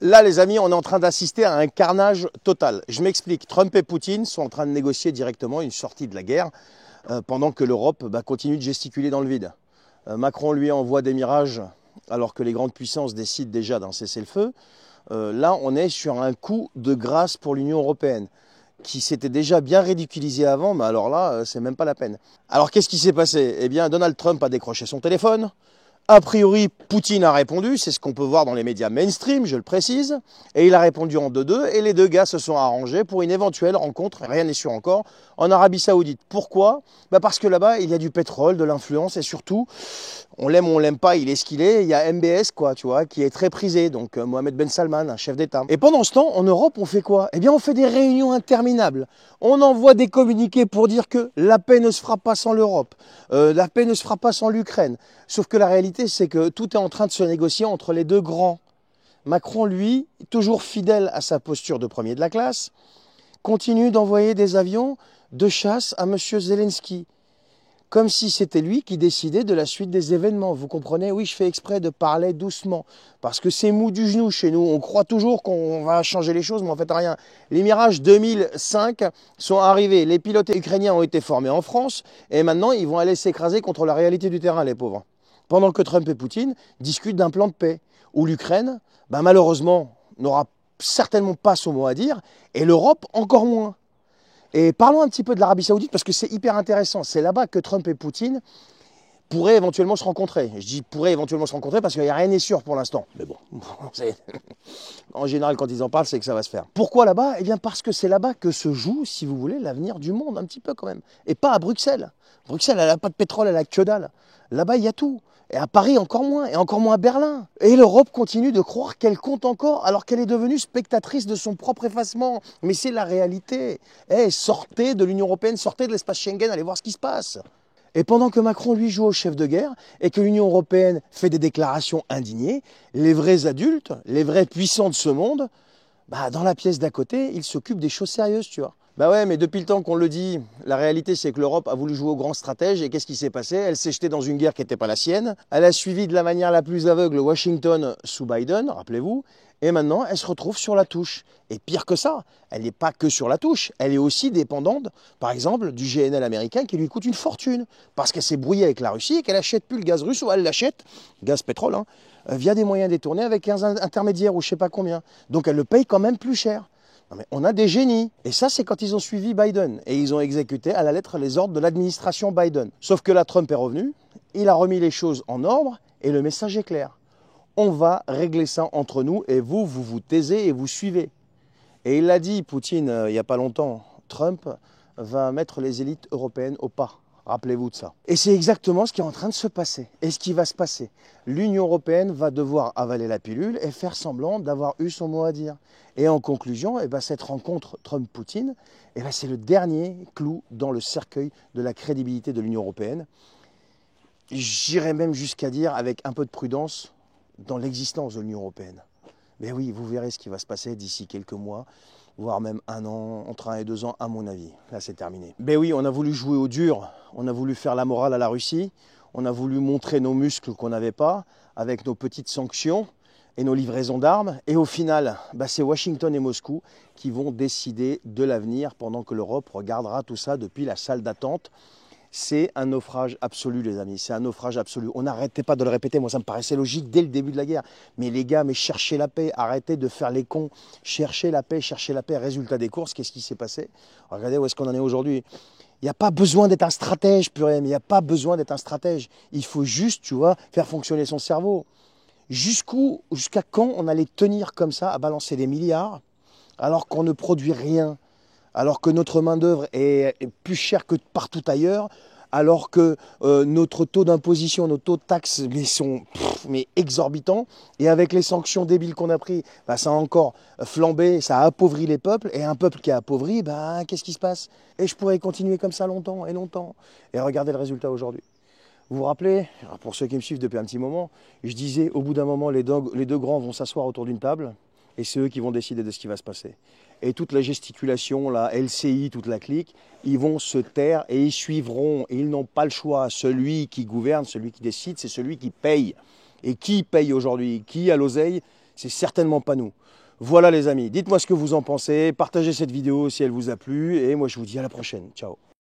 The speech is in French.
Là, les amis, on est en train d'assister à un carnage total. Je m'explique. Trump et Poutine sont en train de négocier directement une sortie de la guerre pendant que l'Europe continue de gesticuler dans le vide. Macron, lui, envoie des mirages alors que les grandes puissances décident déjà d'un cessez-le-feu. Là, on est sur un coup de grâce pour l'Union européenne qui s'était déjà bien ridiculisée avant, mais alors là, c'est même pas la peine. Alors, qu'est-ce qui s'est passé? Eh bien, Donald Trump a décroché son téléphone. A priori, Poutine a répondu, c'est ce qu'on peut voir dans les médias mainstream, je le précise, et il a répondu en 2-2, et les deux gars se sont arrangés pour une éventuelle rencontre, rien n'est sûr encore, en Arabie Saoudite. Pourquoi? Parce que là-bas, il y a du pétrole, de l'influence, et surtout, on l'aime ou on l'aime pas, il est ce qu'il est, il y a MBS, quoi, tu vois, qui est très prisé, donc Mohamed Ben Salman, un chef d'État. Et pendant ce temps, en Europe, on fait quoi? Eh bien, on fait des réunions interminables. On envoie des communiqués pour dire que la paix ne se fera pas sans l'Europe, la paix ne se fera pas sans l'Ukraine. Sauf que la réalité, c'est que tout est en train de se négocier entre les deux grands. Macron, lui, toujours fidèle à sa posture de premier de la classe, continue d'envoyer des avions de chasse à M. Zelensky. Comme si c'était lui qui décidait de la suite des événements. Vous comprenez? Oui, je fais exprès de parler doucement. Parce que c'est mou du genou chez nous. On croit toujours qu'on va changer les choses, mais en fait rien. Les Mirage 2005 sont arrivés. Les pilotes ukrainiens ont été formés en France. Et maintenant, ils vont aller s'écraser contre la réalité du terrain, les pauvres. Pendant que Trump et Poutine discutent d'un plan de paix. Où l'Ukraine, malheureusement, n'aura certainement pas son mot à dire. Et l'Europe, encore moins. Et parlons un petit peu de l'Arabie Saoudite parce que c'est hyper intéressant. C'est là-bas que Trump et Poutine pourraient éventuellement se rencontrer. Je dis pourraient éventuellement se rencontrer parce qu'il n'y a rien n'est sûr pour l'instant. Mais bon, en général, quand ils en parlent, c'est que ça va se faire. Pourquoi là-bas? Eh bien parce que c'est là-bas que se joue, si vous voulez, l'avenir du monde, un petit peu quand même. Et pas à Bruxelles. Bruxelles, elle n'a pas de pétrole, elle n'a que dalle. Là-bas, il y a tout. Et à Paris, encore moins. Et encore moins à Berlin. Et l'Europe continue de croire qu'elle compte encore alors qu'elle est devenue spectatrice de son propre effacement. Mais c'est la réalité. Sortez de l'Union européenne, sortez de l'espace Schengen, allez voir ce qui se passe. Et pendant que Macron, lui, joue au chef de guerre et que l'Union européenne fait des déclarations indignées, les vrais adultes, les vrais puissants de ce monde, dans la pièce d'à côté, ils s'occupent des choses sérieuses, tu vois. Ouais, mais depuis le temps qu'on le dit, la réalité c'est que l'Europe a voulu jouer au grand stratège et qu'est-ce qui s'est passé? Elle s'est jetée dans une guerre qui n'était pas la sienne. Elle a suivi de la manière la plus aveugle Washington sous Biden, rappelez-vous. Et maintenant, elle se retrouve sur la touche. Et pire que ça, elle n'est pas que sur la touche, elle est aussi dépendante, par exemple, du GNL américain qui lui coûte une fortune. Parce qu'elle s'est brouillée avec la Russie et qu'elle n'achète plus le gaz russe, ou elle l'achète, gaz pétrole, via des moyens détournés avec un intermédiaire ou je ne sais pas combien. Donc elle le paye quand même plus cher. Non mais on a des génies. Et ça, c'est quand ils ont suivi Biden. Et ils ont exécuté à la lettre les ordres de l'administration Biden. Sauf que là, Trump est revenu, il a remis les choses en ordre et le message est clair. On va régler ça entre nous et vous vous taisez et vous suivez. Et il l'a dit, Poutine, il n'y a pas longtemps, Trump va mettre les élites européennes au pas. Rappelez-vous de ça. Et c'est exactement ce qui est en train de se passer. Et ce qui va se passer. L'Union européenne va devoir avaler la pilule et faire semblant d'avoir eu son mot à dire. Et en conclusion, cette rencontre Trump-Poutine, c'est le dernier clou dans le cercueil de la crédibilité de l'Union européenne. J'irais même jusqu'à dire, avec un peu de prudence, dans l'existence de l'Union européenne. Mais oui, vous verrez ce qui va se passer d'ici quelques mois, voire même un an, entre 1 et 2 ans, à mon avis. Là, c'est terminé. Mais oui, on a voulu jouer au dur, on a voulu faire la morale à la Russie, on a voulu montrer nos muscles qu'on n'avait pas, avec nos petites sanctions et nos livraisons d'armes. Et au final, c'est Washington et Moscou qui vont décider de l'avenir pendant que l'Europe regardera tout ça depuis la salle d'attente. C'est un naufrage absolu, les amis, c'est un naufrage absolu. On n'arrêtait pas de le répéter, moi ça me paraissait logique dès le début de la guerre. Mais les gars, cherchez la paix, arrêtez de faire les cons, cherchez la paix. Résultat des courses, qu'est-ce qui s'est passé? Regardez où est-ce qu'on en est aujourd'hui. Il n'y a pas besoin d'être un stratège, purée, mais il n'y a pas besoin d'être un stratège. Il faut juste, tu vois, faire fonctionner son cerveau. Jusqu'à quand on allait tenir comme ça, à balancer des milliards, alors qu'on ne produit rien? Alors que notre main-d'œuvre est plus chère que partout ailleurs, alors que notre taux d'imposition, nos taux de taxes sont exorbitants, et avec les sanctions débiles qu'on a prises, ça a encore flambé, ça a appauvri les peuples, et un peuple qui est appauvri, qu'est-ce qui se passe? Et je pourrais continuer comme ça longtemps et longtemps. Et regardez le résultat aujourd'hui. Vous vous rappelez, pour ceux qui me suivent depuis un petit moment, je disais au bout d'un moment, les deux grands vont s'asseoir autour d'une table, et c'est eux qui vont décider de ce qui va se passer. Et toute la gesticulation, la LCI, toute la clique, ils vont se taire et ils suivront. Et ils n'ont pas le choix. Celui qui gouverne, celui qui décide, c'est celui qui paye. Et qui paye aujourd'hui? Qui a l'oseille? C'est certainement pas nous. Voilà les amis, dites-moi ce que vous en pensez, partagez cette vidéo si elle vous a plu et moi je vous dis à la prochaine. Ciao.